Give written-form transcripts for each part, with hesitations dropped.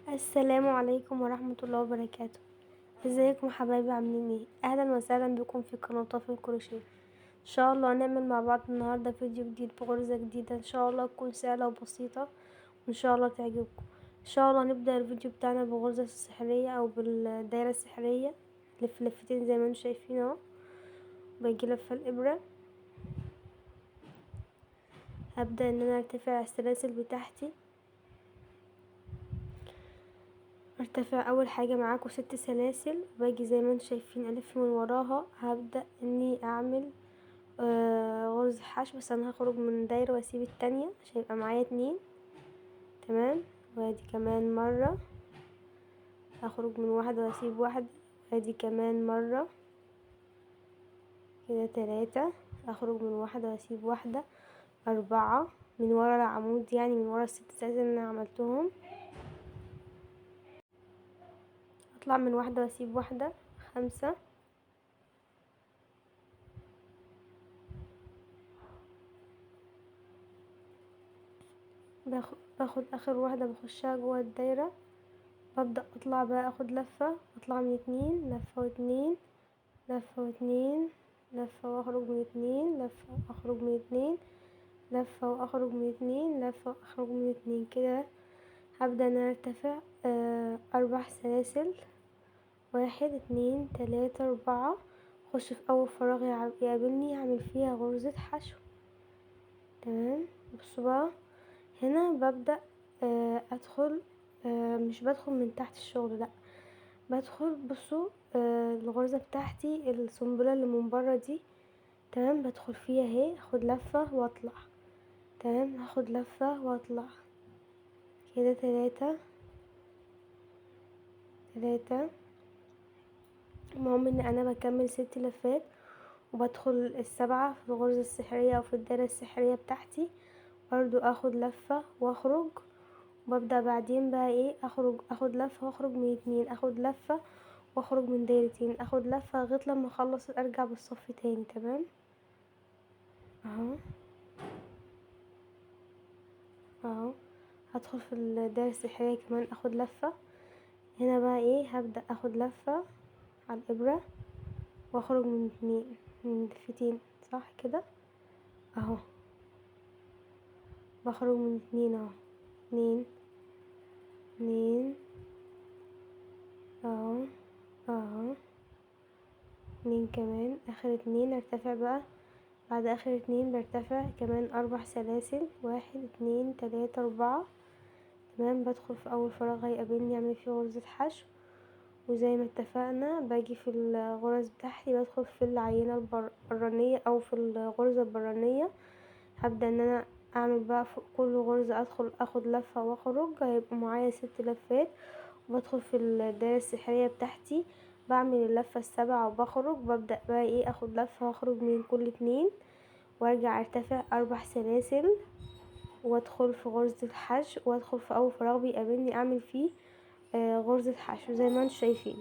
السلام عليكم ورحمة الله وبركاته. ازيكم حبايبي، عاملين ايه؟ اهلا وسهلا بكم في قناة طفل الكروشيه. ان شاء الله هنعمل مع بعض النهاردة فيديو جديد بغرزة جديدة، ان شاء الله تكون سهلة وبسيطة وان شاء الله تعجبكم. ان شاء الله نبدأ الفيديو بتاعنا بغرزة السحرية او بالدايرة السحرية. لف لفتين زي ما انتم شايفين اهو. باجي لفة الابرة، هبدأ ان انا ارتفع السلاسل بتاعتي. ارتفع اول حاجة معاكم 6 سلاسل، باجي زي ما انتم شايفين الف من وراها. هبدأ اني اعمل غرزة حشو، بس انا هخرج من دايرة واسيب التانية عشان يبقى معايا 2. تمام. وادي كمان مرة هخرج من واحدة واسيب واحدة، وادي كمان مرة كده 3. اخرج من واحدة واسيب واحدة. 4 من ورا العمود، يعني من ورا ال6 سلاسل اللي انا عملتهم. اطلع من واحدة واسيب واحدة. 5. باخد اخر واحدة بخشها جوه الدايرة. ببدأ اطلع بقى، اخد لفة واطلع من 2 لفة و2 لفة و2 لفة واخرج من 2 لفة واخرج من 2 لفة واخرج من 2 لفة واخرج من 2 كده. هبدأ ان انا ارتفع 4 سلاسل. 1 2 3 4. اخش في اول فراغ يقابلني هعمل فيها غرزة حشو. تمام. بصوا بقى، هنا ببدأ ادخل. مش بدخل من تحت الشغل، لا، بدخل. بصوا الغرزة بتاعتي السنبلة اللي من برا دي. تمام. بدخل فيها اهي، اخد لفة واطلع. تمام. هاخد لفة واطلع كده 3 3. المهم ان انا بكمل 6 لفات وبدخل السبعة في الغرزة السحرية او في الدايرة السحرية بتاعتي. برضو اخد لفة واخرج، وببدأ بعدين بقى ايه، اخد لفة واخرج من 2، اخد لفة واخرج من دايرتين، اخد لفة لغاية لما اخلص ارجع بالصف تاني. تمام اهو اهو. هدخل في الدايرة السحرية كمان اخد لفة. هنا بقى ايه، هبدأ اخد لفة على الابرة واخرج من 2، من لفتين، صح كده اهو. بخرج من 2 اهو. 2 2 اهو اهو. 2 كمان، اخر 2 ارتفع بقى. بعد اخر 2 برتفع كمان 4 سلاسل. 1 2 3 4. تمام. بدخل في اول فراغ هيقابلني اعمل فيه غرزة حشو، وزي ما اتفقنا باجي في الغرز بتاعتي بدخل في العينة البرانية او في الغرزة البرانية. هبدأ ان انا اعمل بقى فوق كل غرزة ادخل اخد لفة واخرج، هيبقى معايا 6 لفات. وبدخل في الدايرة السحرية بتاعتي، بعمل اللفة السبعة وبخرج. ببدأ بقى ايه، اخد لفة واخرج من كل 2، وارجع ارتفع 4 سلاسل وادخل في غرزة الحشو، وادخل في اول فراغ بيقابلني اعمل فيه غرزة حشو زي ما انتم شايفين.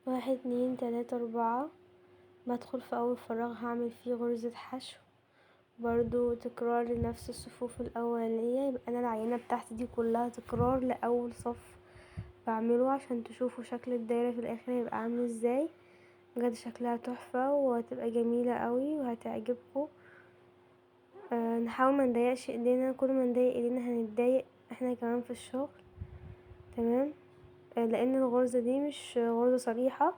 1 2 3 4 بدخل في اول فراغ هعمل فيه غرزة حشو، برضو تكرار لنفس الصفوف الاولانية. يبقى انا العينة بتاعتي دي كلها تكرار لاول صف بعمله عشان تشوفوا شكل الدايرة في الاخر هيبقى عامل ازاي. بجد شكلها تحفة وهتبقى جميلة قوي وهتعجبكم. نحاول ما نضايقش ايدينا، كل ما نضايق ايدينا هنتضايق احنا كمان في الشغل. تمام. لان الغرزة دي مش غرزة صريحة،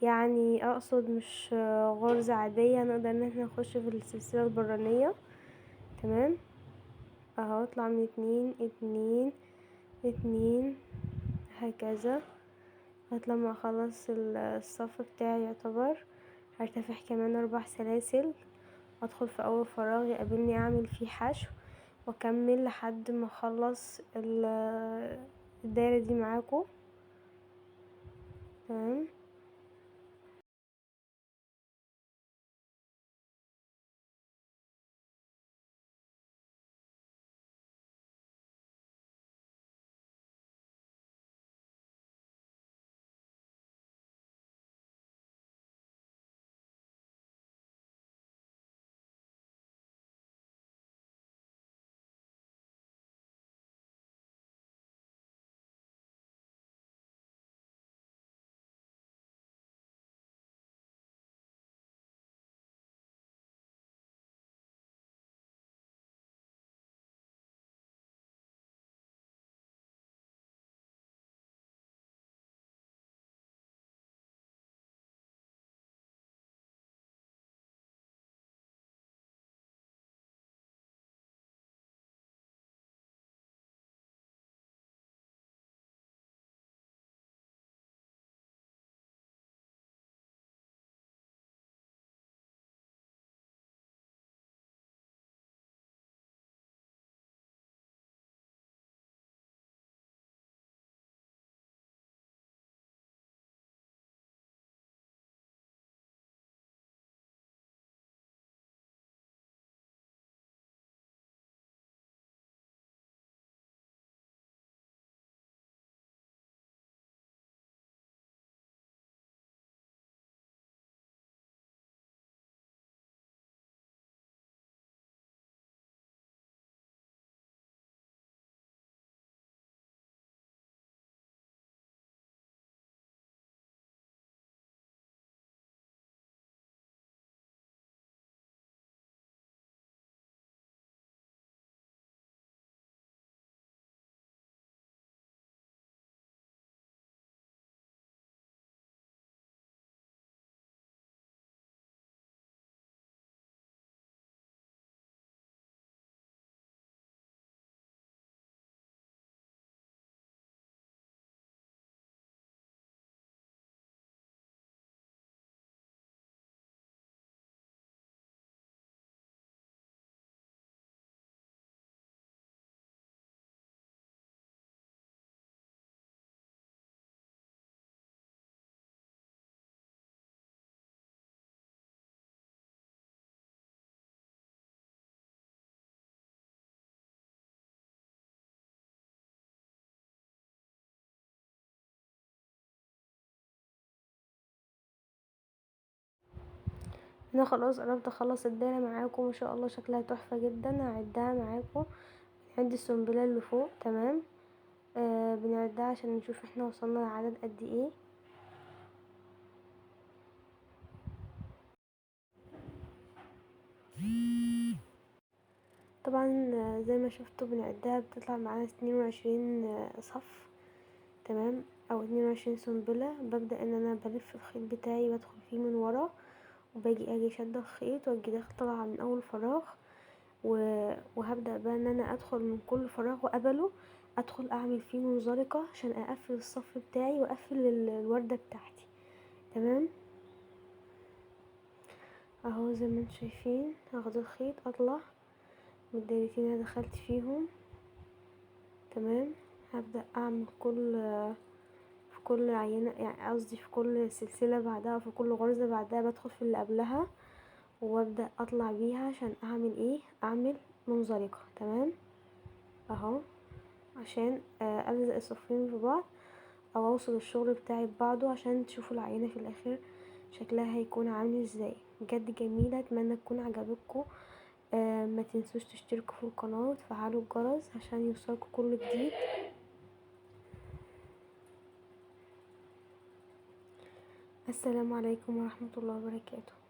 يعني اقصد مش غرزة عادية نقدر ان احنا نخش في السلسلة البرانية. تمام. اهو اطلع من 2 2 2 هكذا لغاية لما اخلص الصف بتاعي. يعتبر هرتفع كمان 4 سلاسل، ادخل في اول فراغ يقابلني اعمل فيه حشو واكمل لحد ما اخلص الدايرة دي معاكم. تمام. انا خلاص قربت اخلص الدايرة معاكم، ما شاء الله شكلها تحفة جدا. هعدها معاكم، بنعد السنبلة اللي فوق. تمام. بنعدها عشان نشوف احنا وصلنا لعدد قد ايه. طبعا زي ما شفتوا بنعدها بتطلع معانا 22 صف. تمام. او 22 سنبلة. ببدأ ان انا بلف الخيط بتاعي بدخل فيه من ورا، اجي شد الخيط واجي داخل طالعة من اول فراغ، وهبدأ بقى ان انا ادخل من كل فراغ وقبله ادخل اعمل فيه منزلقة عشان اقفل الصف بتاعي واقفل الوردة بتاعتي. تمام. اهو زي ما انتم شايفين هاخد الخيط اطلع من الدايرتين اللي دخلت فيهم. تمام. هبدأ اعمل في كل عينة، يعني قصدي في كل سلسلة بعدها، في كل غرزة بعدها بدخل في اللي قبلها وابدأ اطلع بيها عشان اعمل ايه، اعمل منزلقة. تمام. اهو عشان الزق الصفين في بعض او اوصل الشغل بتاعي ببعضه عشان تشوفوا العينة في الاخر شكلها هيكون عامل ازاي. بجد جميلة، اتمنى تكون عجبتكم. ما تنسوش تشتركوا في القناة وتفعلوا الجرس عشان يوصلكوا كل جديد. السلام عليكم ورحمة الله وبركاته.